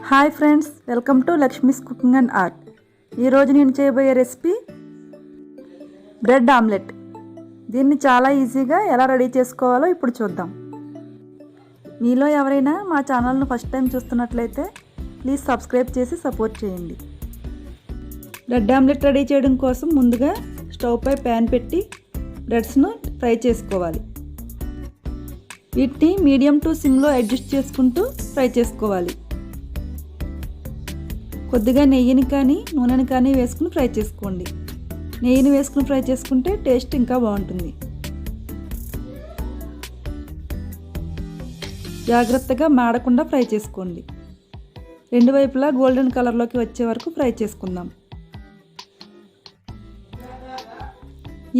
Hi friends, welcome to Lakshmi's cooking and art. ఈరోజు నేను చేయబోయే రెసిపీ బ్రెడ్ ఆమ్లెట్. దీన్ని చాలా ఈజీగా ఎలా రెడీ చేసుకోవాలో ఇప్పుడు చూద్దాం. మీలో ఎవరైనా మా ఛానల్ను ఫస్ట్ టైం చూస్తున్నట్లయితే ప్లీజ్ సబ్స్క్రైబ్ చేసి సపోర్ట్ చేయండి. బ్రెడ్ ఆమ్లెట్ రెడీ చేయడం కోసం ముందుగా స్టవ్ పై ప్యాన్ పెట్టి బ్రెడ్స్ను ఫ్రై చేసుకోవాలి. వీటిని మీడియం టు సిమ్లో అడ్జస్ట్ చేసుకుంటూ ఫ్రై చేసుకోవాలి. కొద్దిగా నెయ్యిని కానీ నూనెని కానీ వేసుకుని ఫ్రై చేసుకోండి. నెయ్యిని వేసుకుని ఫ్రై చేసుకుంటే టేస్ట్ ఇంకా బాగుంటుంది. జాగ్రత్తగా మాడకుండా ఫ్రై చేసుకోండి. రెండు వైపులా గోల్డెన్ కలర్లోకి వచ్చే వరకు ఫ్రై చేసుకుందాం.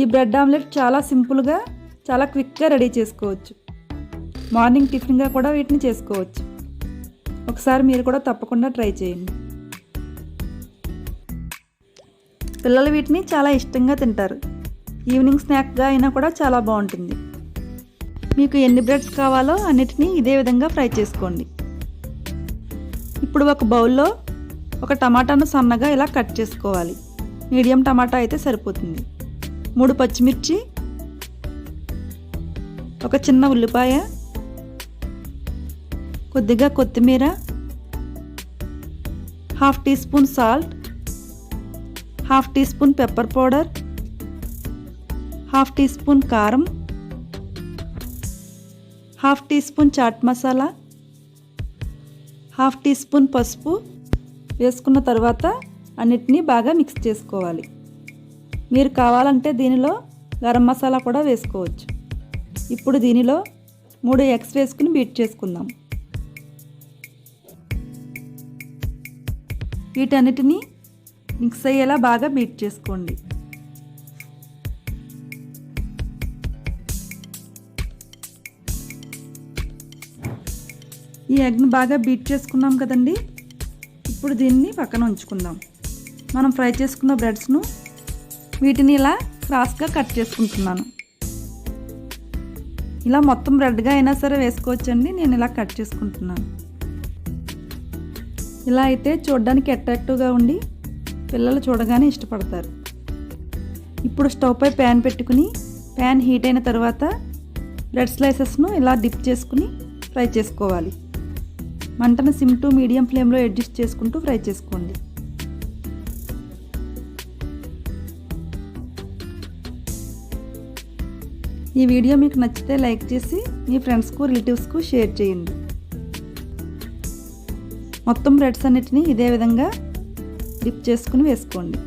ఈ బ్రెడ్ ఆమ్లెట్ చాలా సింపుల్గా, చాలా క్విక్గా రెడీ చేసుకోవచ్చు. మార్నింగ్ టిఫిన్గా కూడా వీటిని చేసుకోవచ్చు. ఒకసారి మీరు కూడా తప్పకుండా ట్రై చేయండి. పిల్లలు వీటిని చాలా ఇష్టంగా తింటారు. ఈవినింగ్ స్నాక్గా అయినా కూడా చాలా బాగుంటుంది. మీకు ఎన్ని బ్రెడ్స్ కావాలో అన్నిటినీ ఇదే విధంగా ఫ్రై చేసుకోండి. ఇప్పుడు ఒక బౌల్లో ఒక టమాటాను సన్నగా ఇలా కట్ చేసుకోవాలి. మీడియం టమాటా అయితే సరిపోతుంది. 3 పచ్చిమిర్చి, ఒక చిన్న ఉల్లిపాయ, కొద్దిగా కొత్తిమీర, 1/2 teaspoon salt, 1/2 teaspoon pepper powder, 1/2 teaspoon కారం, 1/2 teaspoon chaat masala, 1/2 teaspoon పసుపు వేసుకున్న తర్వాత అన్నిటినీ బాగా మిక్స్ చేసుకోవాలి. మీరు కావాలంటే దీనిలో గరం మసాలా కూడా వేసుకోవచ్చు. ఇప్పుడు దీనిలో 3 ఎగ్స్ వేసుకుని బీట్ చేసుకుందాం. వీటన్నిటినీ మిక్స్ అయ్యేలా బాగా బీట్ చేసుకోండి. ఈ ఎగ్ని బాగా బీట్ చేసుకున్నాం కదండి. ఇప్పుడు దీన్ని పక్కన ఉంచుకుందాం. మనం ఫ్రై చేసుకున్న బ్రెడ్స్ను వీటిని ఇలా క్రాస్గా కట్ చేసుకుంటున్నాను. ఇలా మొత్తం బ్రెడ్గా అయినా సరే వేసుకోవచ్చండి. నేను ఇలా కట్ చేసుకుంటున్నాను. ఇలా అయితే చూడడానికి అట్రాక్టివ్గా ఉండి పిల్లలు చూడగానే ఇష్టపడతారు. ఇప్పుడు స్టవ్ పై ప్యాన్ పెట్టుకుని ప్యాన్ హీట్ అయిన తర్వాత బ్రెడ్ స్లైసెస్ను ఇలా డిప్ చేసుకుని ఫ్రై చేసుకోవాలి. మంటను సిమ్ టు మీడియం ఫ్లేమ్లో అడ్జస్ట్ చేసుకుంటూ ఫ్రై చేసుకోండి. ఈ వీడియో మీకు నచ్చితే లైక్ చేసి మీ ఫ్రెండ్స్కు, రిలేటివ్స్కు షేర్ చేయండి. మొత్తం బ్రెడ్స్ అన్నిటినీ ఇదే విధంగా డిప్ చేసుకుని వేసుకోండి.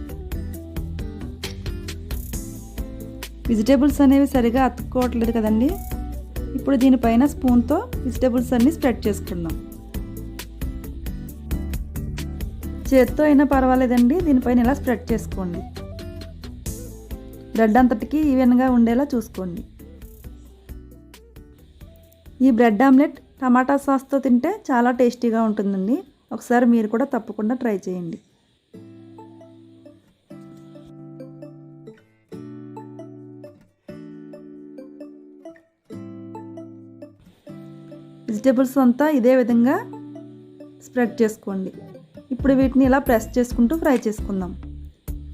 వెజిటేబుల్స్ అనేవి సరిగా అతుక్కోవట్లేదు కదండి. ఇప్పుడు దీనిపైన స్పూన్తో వెజిటేబుల్స్ అన్నీ స్ప్రెడ్ చేసుకుందాం. చేత్తో అయినా పర్వాలేదండి, దీనిపైన ఇలా స్ప్రెడ్ చేసుకోండి. బ్రెడ్ అంతటికి ఈవెన్గా ఉండేలా చూసుకోండి. ఈ బ్రెడ్ ఆమ్లెట్ టమాటా సాస్తో తింటే చాలా టేస్టీగా ఉంటుందండి. ఒకసారి మీరు కూడా తప్పకుండా ట్రై చేయండి. వెజిటేబుల్స్ అంతా ఇదే విధంగా స్ప్రెడ్ చేసుకోండి. ఇప్పుడు వీటిని ఇలా ప్రెస్ చేసుకుంటూ ఫ్రై చేసుకుందాం.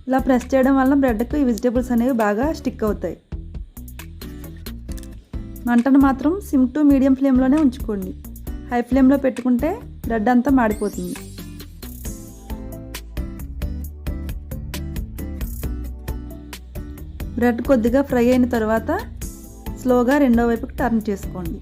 ఇలా ప్రెస్ చేయడం వల్ల బ్రెడ్కి ఈ వెజిటేబుల్స్ అనేవి బాగా స్టిక్ అవుతాయి. మంటను మాత్రం సిమ్ టు మీడియం ఫ్లేమ్లోనే ఉంచుకోండి. హై ఫ్లేమ్లో పెట్టుకుంటే బ్రెడ్ అంతా మాడిపోతుంది. బ్రెడ్ కొద్దిగా ఫ్రై అయిన తర్వాత స్లోగా రెండో వైపుకి టర్న్ చేసుకోండి.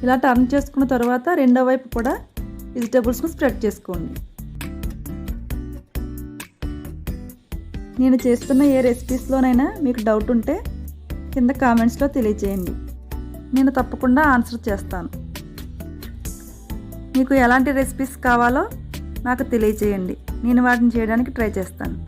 ఇలా టర్న్ చేసుకున్న తర్వాత రెండో వైపు కూడా వెజిటేబుల్స్ను స్ప్రెడ్ చేసుకోండి. నేను చేస్తున్న ఏ రెసిపీస్లోనైనా మీకు డౌట్ ఉంటే కింద కామెంట్స్లో తెలియజేయండి. నేను తప్పకుండా ఆన్సర్ చేస్తాను. మీకు ఎలాంటి రెసిపీస్ కావాలో నాకు తెలియజేయండి. నేను వాటిని చేయడానికి ట్రై చేస్తాను.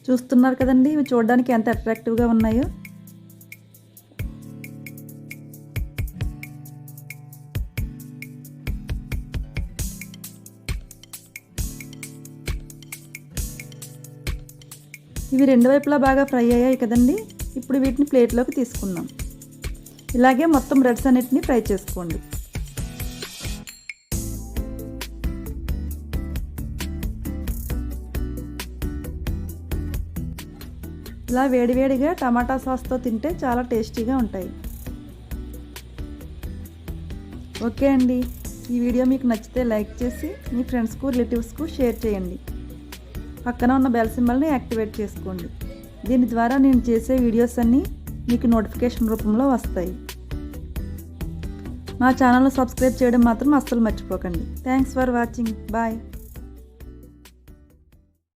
చూస్తున్నారు కదండి, ఇవి చూడడానికి ఎంత అట్రాక్టివ్గా ఉన్నాయో. ఇవి రెండు వైపులా బాగా ఫ్రై అయ్యాయి కదండి. ఇప్పుడు వీటిని ప్లేట్లోకి తీసుకుందాం. ఇలాగే మొత్తం బ్రెడ్స్ అన్నిటిని ఫ్రై చేసుకోండి. ఇలా వేడివేడిగా టమాటా సాస్తో తింటే చాలా టేస్టీగా ఉంటాయి. ఓకే అండి, ఈ వీడియో మీకు నచ్చితే లైక్ చేసి మీ ఫ్రెండ్స్కు రిలేటివ్స్కు షేర్ చేయండి. పక్కన ఉన్న బెల్ సింబల్ని యాక్టివేట్ చేసుకోండి. దీని ద్వారా నేను చేసే వీడియోస్ అన్నీ మీకు నోటిఫికేషన్ రూపంలో వస్తాయి. మా ఛానల్ను సబ్స్క్రైబ్ చేయడం మాత్రం అస్సలు మర్చిపోకండి. Thanks for watching. బాయ్.